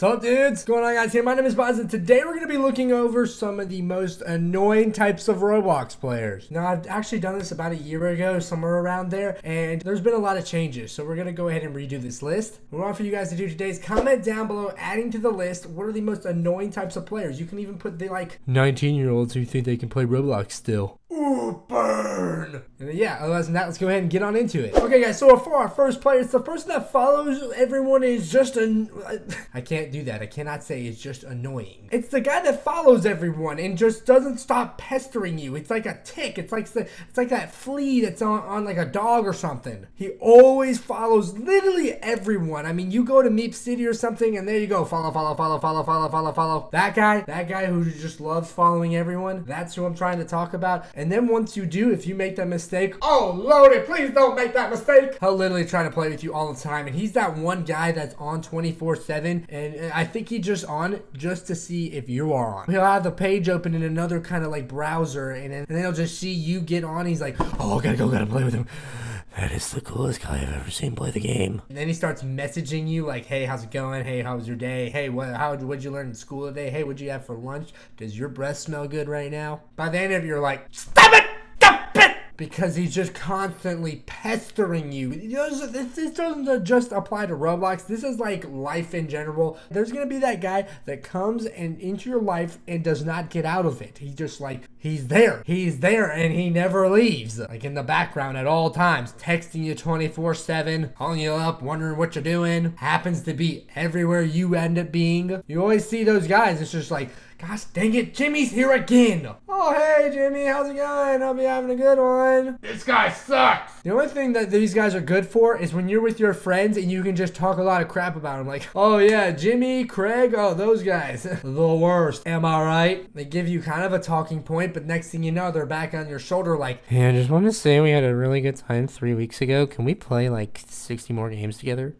So dudes, what's going on guys here? My name is Boz and today we're going to be looking over some of the most annoying types of Roblox players. Now I've actually done this about a year ago, somewhere around there, and there's been a lot of changes. So we're going to go ahead and redo this list. What I want for you guys to do today is comment down below, adding to the list, what are the most annoying types of players. You can even put the 19-year-olds who think they can play Roblox still. Ooh, burn! And then, yeah, otherwise than that, let's go ahead and get on into it. Okay, guys, so for our first player, it's the person that follows everyone is just I can't do that. I cannot say it's just annoying. It's the guy that follows everyone and just doesn't stop pestering you. It's like a tick. It's like that flea that's on like a dog or something. He always follows literally everyone. I mean, you go to Meep City or something, and there you go. Follow. That guy who just loves following everyone, that's who I'm trying to talk about. And then once you do, if you make that mistake, oh Lordy, please don't make that mistake. He'll literally try to play with you all the time. And he's that one guy that's on 24/7. And I think he's just on just to see if you are on. He'll have the page open in another kind of like browser. And then he'll just see you get on. He's like, oh, gotta play with him. That is the coolest guy I've ever seen play the game. And then he starts messaging you like, hey, how's it going? Hey, how was your day? Hey, what'd you learn in school today? Hey, what'd you have for lunch? Does your breath smell good right now? By the end of it, you're like, stop it! Because he's just constantly pestering you. This doesn't just apply to Roblox. This is like life in general. There's going to be that guy that comes into your life and does not get out of it. He's just like, he's there, and he never leaves. Like in the background at all times, texting you 24/7, calling you up, wondering what you're doing. Happens to be everywhere you end up being. You always see those guys. It's just like, gosh dang it, Jimmy's here again. Oh, hey, Jimmy, how's it going? I'll be having a good one. This guy sucks. The only thing that these guys are good for is when you're with your friends and you can just talk a lot of crap about them. Like, oh yeah, Jimmy, Craig, oh, those guys, the worst. Am I right? They give you kind of a talking point, but next thing you know, they're back on your shoulder like, hey, I just want to say we had a really good time 3 weeks ago. Can we play like 60 more games together?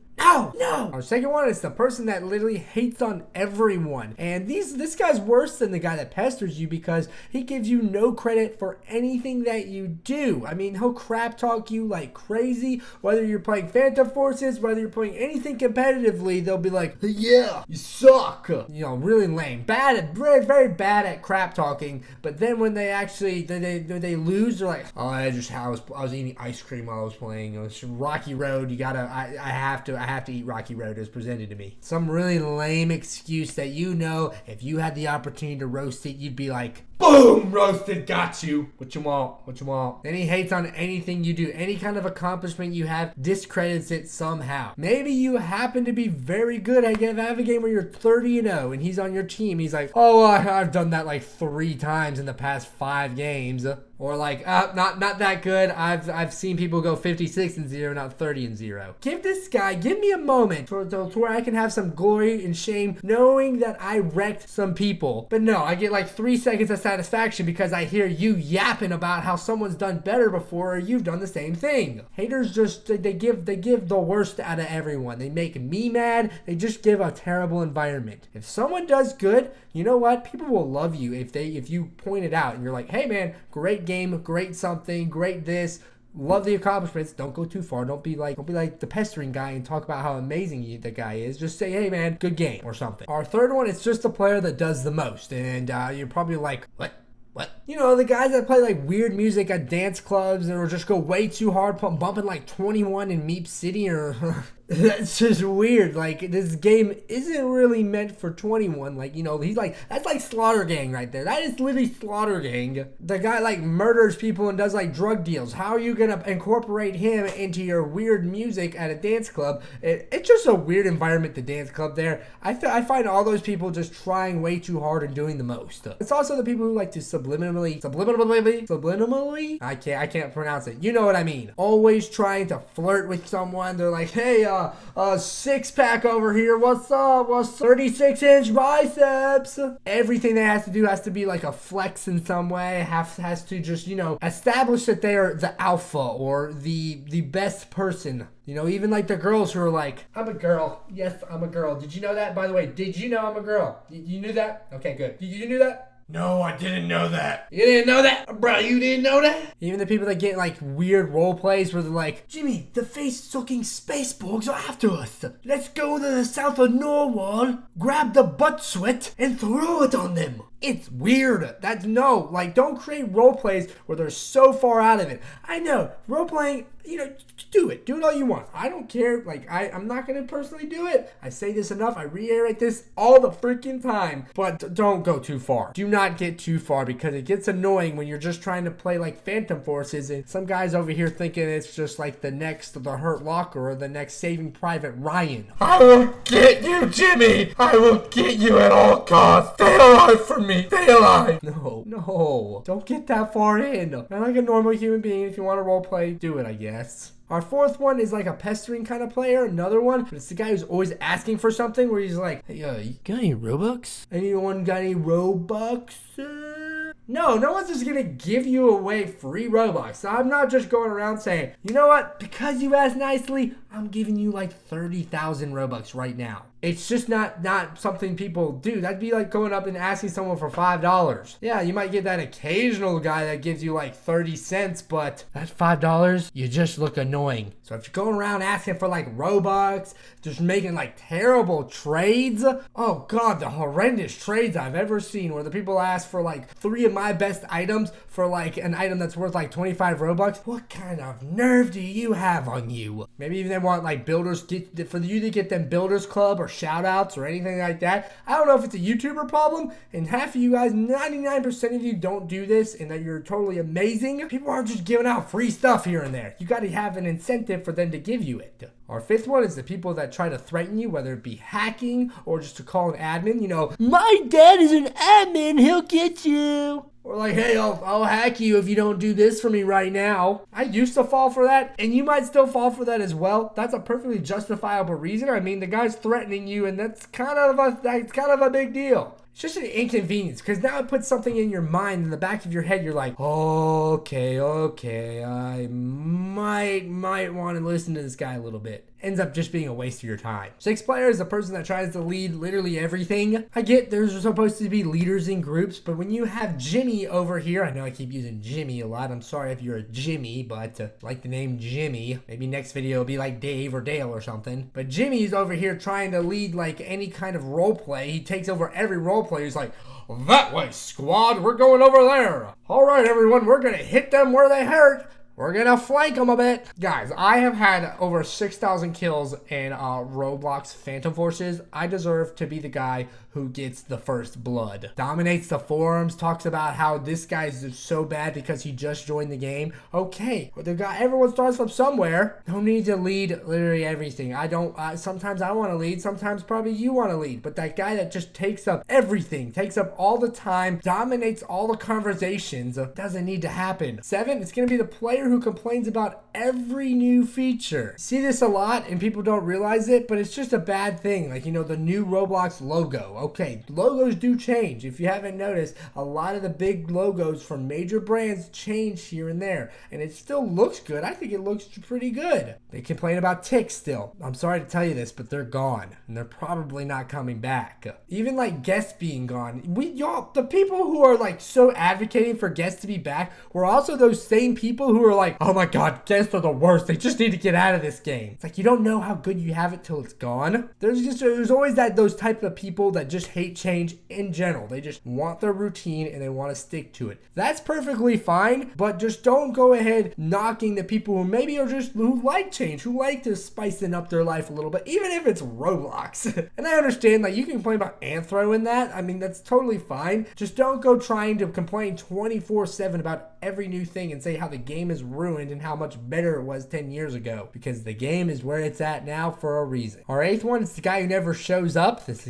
No. Our second one is the person that literally hates on everyone. And this guy's worse than the guy that pesters you because he gives you no credit for anything that you do. I mean, he'll crap talk you like crazy. Whether you're playing Phantom Forces, whether you're playing anything competitively, they'll be like, yeah, you suck. You know, really lame. Very, very bad at crap talking. But then when they actually, they lose, they're like, oh, I was eating ice cream while I was playing. It was Rocky Road. I have to eat Rocky Road as presented to me. Some really lame excuse that if you had the opportunity to roast it, you'd be like, boom, roasted, got you. What you want? Then he hates on anything you do. Any kind of accomplishment you have, discredits it somehow. Maybe you happen to be very good at have a game where you're 30-0 and he's on your team. He's like, oh, I've done that like 3 times in the past 5 games. Or like, not that good. I've seen people go 56-0, not 30-0. Give me a moment to where I can have some glory and shame knowing that I wrecked some people. But no, I get like 3 seconds of satisfaction because I hear you yapping about how someone's done better before or you've done the same thing. Haters just, they give the worst out of everyone. They make me mad. They just give a terrible environment. If someone does good, you know what? People will love you if you point it out and you're like, hey man, great game, great something, great this. Love the accomplishments. Don't go too far. Don't be like the pestering guy and talk about how amazing the guy is. Just say, hey man, good game or something. Our third one is just the player that does the most. And you're probably like, what? You know, the guys that play like weird music at dance clubs or just go way too hard, bumping like 21 in Meep City or... That's just weird. Like, this game isn't really meant for 21. Like, you know, he's like, that's like Slaughter Gang right there. That is literally Slaughter Gang. The guy like murders people and does like drug deals. How are you gonna incorporate him into your weird music at a dance club? It's just a weird environment, the dance club there. I find all those people just trying way too hard and doing the most. It's also the people who like to subliminally, I can't pronounce it. You know what I mean. Always trying to flirt with someone. They're like, hey, 6-pack over here. What's up? What's 36-inch biceps? Everything that has to do has to be like a flex in some way. Has to just, you know, establish that they are the alpha or the best person. You know, even like the girls who are like, I'm a girl. Yes, I'm a girl. Did you know that? By the way, did you know I'm a girl? You knew that? Okay, good. You knew that? No, I didn't know that. You didn't know that? Bro, you didn't know that? Even the people that get like weird role plays where they're like, Jimmy, the face-sucking space bugs are after us. Let's go to the south of Norway, grab the butt sweat, and throw it on them. It's weird. That's no, like, don't create role plays where they're so far out of it. I know, role playing, do it all you want. I don't care. Like, I'm not gonna personally do it. I say this enough. I reiterate this all the freaking time. But don't go too far. Do not get too far, because it gets annoying when you're just trying to play like Phantom Forces and some guys over here thinking it's just like the next The Hurt Locker or the next Saving Private Ryan. I will get you, Jimmy. I will get you at all costs. Stay alive for me. Stay alive. No. Don't get that far in. Not like a normal human being. If you want to role play, do it, I guess. Our fourth one is like a pestering kind of player. Another one, but it's the guy who's always asking for something where he's like, hey, you got any Robux? Anyone got any Robux? No one's just gonna give you away free Robux. So I'm not just going around saying, you know what? Because you asked nicely, I'm giving you like 30,000 Robux right now. It's just not something people do. That'd be like going up and asking someone for $5. Yeah, you might get that occasional guy that gives you like 30 cents, but that's $5. You just look annoying. So if you're going around asking for like Robux, just making like terrible trades. Oh God, the horrendous trades I've ever seen where the people ask for like 3 of my best items for like an item that's worth like 25 Robux. What kind of nerve do you have on you? Maybe even they want like builders, for you to get them builders club or shout outs or anything like that. I don't know if it's a YouTuber problem, and half of you guys, 99% of you don't do this, and that you're totally amazing. People aren't just giving out free stuff here and there. You got to have an incentive for them to give you it. Our fifth one is the people that try to threaten you, whether it be hacking or just to call an admin. My dad is an admin, he'll get you. Or like, hey, I'll hack you if you don't do this for me right now. I used to fall for that, and you might still fall for that as well. That's a perfectly justifiable reason. I mean, the guy's threatening you, and that's kind of a big deal. It's just an inconvenience, because now it puts something in your mind, in the back of your head. You're like, okay, I might want to listen to this guy a little bit. Ends up just being a waste of your time. Sixth player is the person that tries to lead literally everything. I get there's supposed to be leaders in groups, but when you have Jimmy over here, I know I keep using Jimmy a lot. I'm sorry if you're a Jimmy, but like the name Jimmy. Maybe next video will be like Dave or Dale or something. But Jimmy's over here trying to lead like any kind of role play. He takes over every role play. He's like, that way, squad, we're going over there. All right, everyone, we're gonna hit them where they hurt. We're gonna flank them a bit. Guys, I have had over 6,000 kills in Roblox Phantom Forces. I deserve to be the guy who gets the first blood. Dominates the forums, talks about how this guy's so bad because he just joined the game. Okay, but everyone starts from somewhere. No need to lead literally everything. Sometimes I want to lead, sometimes probably you want to lead. But that guy that just takes up everything, takes up all the time, dominates all the conversations, doesn't need to happen. 7, it's gonna be the player who complains about every new feature. See this a lot and people don't realize it, but it's just a bad thing. Like, the new Roblox logo. Okay, logos do change. If you haven't noticed, a lot of the big logos from major brands change here and there, and it still looks good. I think it looks pretty good. They complain about ticks still. I'm sorry to tell you this, but they're gone, and they're probably not coming back. Even like guests being gone. The people who are like so advocating for guests to be back were also those same people who are like, oh my God, guests are the worst. They just need to get out of this game. It's like, you don't know how good you have it till it's gone. There's always those type of people that just hate change in general. They just want their routine and they want to stick to it. That's perfectly fine, but just don't go ahead knocking the people who maybe are who like change, who like to spicing up their life a little bit, even if it's Roblox. And I understand, like, you can complain about Anthro in that. I mean, that's totally fine. Just don't go trying to complain 24/7 about every new thing and say how the game is ruined and how much better it was 10 years ago, because the game is where it's at now for a reason. Our 8th one is the guy who never shows up. This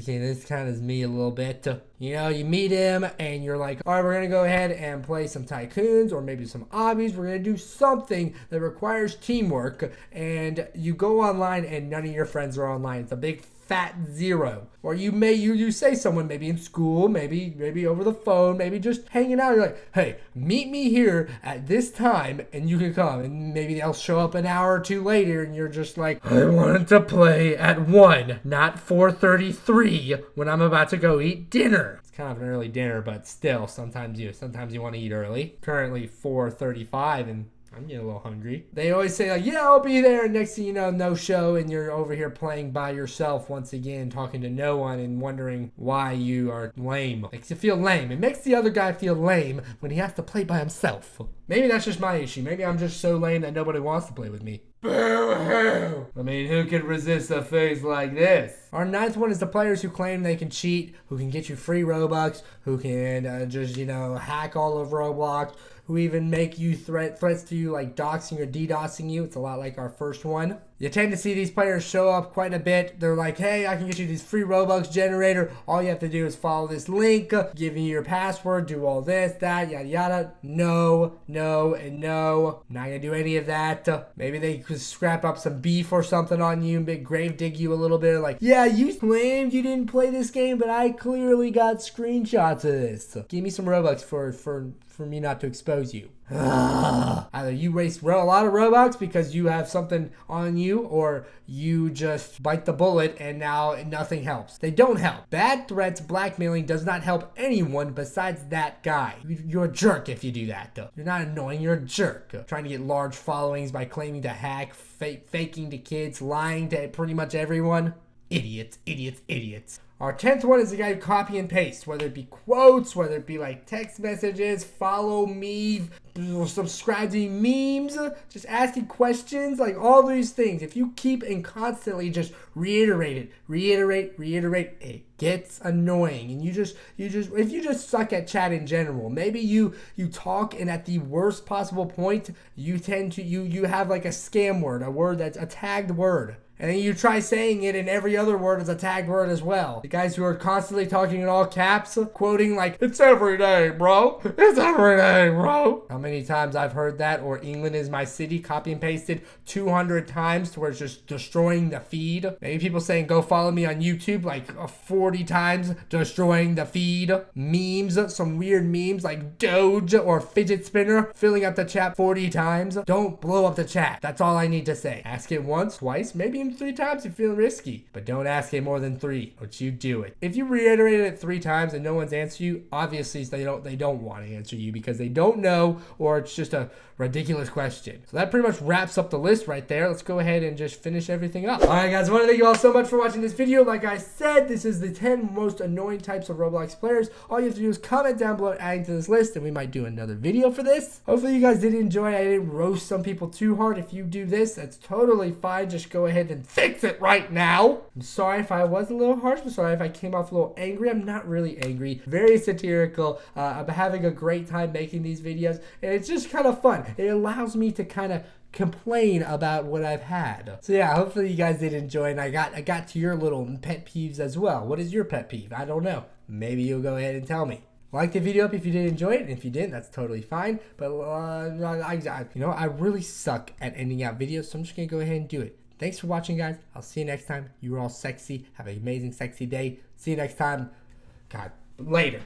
kind of is me a little bit. You meet him and you're like, all right, we're gonna go ahead and play some tycoons or maybe some obbies. We're gonna do something that requires teamwork, and you go online and none of your friends are online. It's a big fat zero. Or you say someone maybe in school, maybe over the phone, maybe just hanging out. You're like, hey, meet me here at this time and you can come. And maybe they'll show up an hour or two later and you're just like, I wanted to play at 1, not 4:33 when I'm about to go eat dinner. It's kind of an early dinner, but still, sometimes you want to eat early. Currently 4:35 and I'm getting a little hungry. They always say like, yeah, I'll be there. And next thing you know, no show. And you're over here playing by yourself once again, talking to no one and wondering why you are lame. Makes you feel lame. It makes the other guy feel lame when he has to play by himself. Maybe that's just my issue. Maybe I'm just so lame that nobody wants to play with me. Boo-hoo! I mean, who can resist a face like this? Our 9th one is the players who claim they can cheat, who can get you free Robux, who can just, hack all of Roblox, who even make you threats to you like doxing or DDoSing you. It's a lot like our first one. You tend to see these players show up quite a bit. They're like, hey, I can get you this free Robux generator. All you have to do is follow this link, give me your password, do all this, that, yada, yada. No, and no. Not gonna do any of that. Maybe they could scrap up some beef or something on you, big grave dig you a little bit. Like, yeah, you claimed you didn't play this game, but I clearly got screenshots of this. Give me some Robux for me not to expose you. Either you waste a lot of Robux because you have something on you, or you just bite the bullet and now nothing helps. They don't help. Bad threats, blackmailing does not help anyone besides that guy. You're a jerk if you do that, though. You're not annoying, you're a jerk. Trying to get large followings by claiming to hack, faking to kids, lying to pretty much everyone. Idiots. Our 10th one is the guy who copy and paste, whether it be quotes, whether it be like text messages, follow me, subscribe to memes, just asking questions, like all these things. If you keep and constantly just reiterate, it gets annoying. And if you just suck at chat in general, maybe you talk and at the worst possible point, you have like a scam word, a word that's a tagged word. And then you try saying it and every other word is a tagged word as well. The guys who are constantly talking in all caps, quoting like, it's every day, bro. It's every day, bro. How many times I've heard that? Or England is my city, copy and pasted 200 times to where it's just destroying the feed. Maybe people saying, go follow me on YouTube like 40 times, destroying the feed. Memes, some weird memes like Doge or fidget spinner, filling up the chat 40 times. Don't blow up the chat. That's all I need to say. Ask it once, twice, maybe even 3 times if you're feeling risky, but don't ask it more than 3, or you do it. If you reiterate it 3 times and no one's answered you, obviously they don't want to answer you because they don't know, or it's just a ridiculous question. So that pretty much wraps up the list right there. Let's go ahead and just finish everything up. All right, guys, I want to thank you all so much for watching this video. Like I said, this is the 10 most annoying types of Roblox players. All you have to do is comment down below adding to this list, and we might do another video for this. Hopefully you guys did enjoy. I didn't roast some people too hard. If you do this, that's totally fine. Just go ahead and fix it right now. I'm sorry if I was a little harsh. I'm sorry if I came off a little angry. I'm not really angry. Very satirical. I'm having a great time making these videos, and it's just kind of fun. It allows me to kind of complain about what I've had. So yeah, hopefully you guys did enjoy, and I got to your little pet peeves as well. What is your pet peeve? I don't know. Maybe you'll go ahead and tell me. Like the video up if you did enjoy it, and if you didn't, that's totally fine. But I really suck at ending out videos, so I'm just gonna go ahead and do it. Thanks for watching, guys. I'll see you next time. You were all sexy. Have an amazing, sexy day. See you next time. God, later.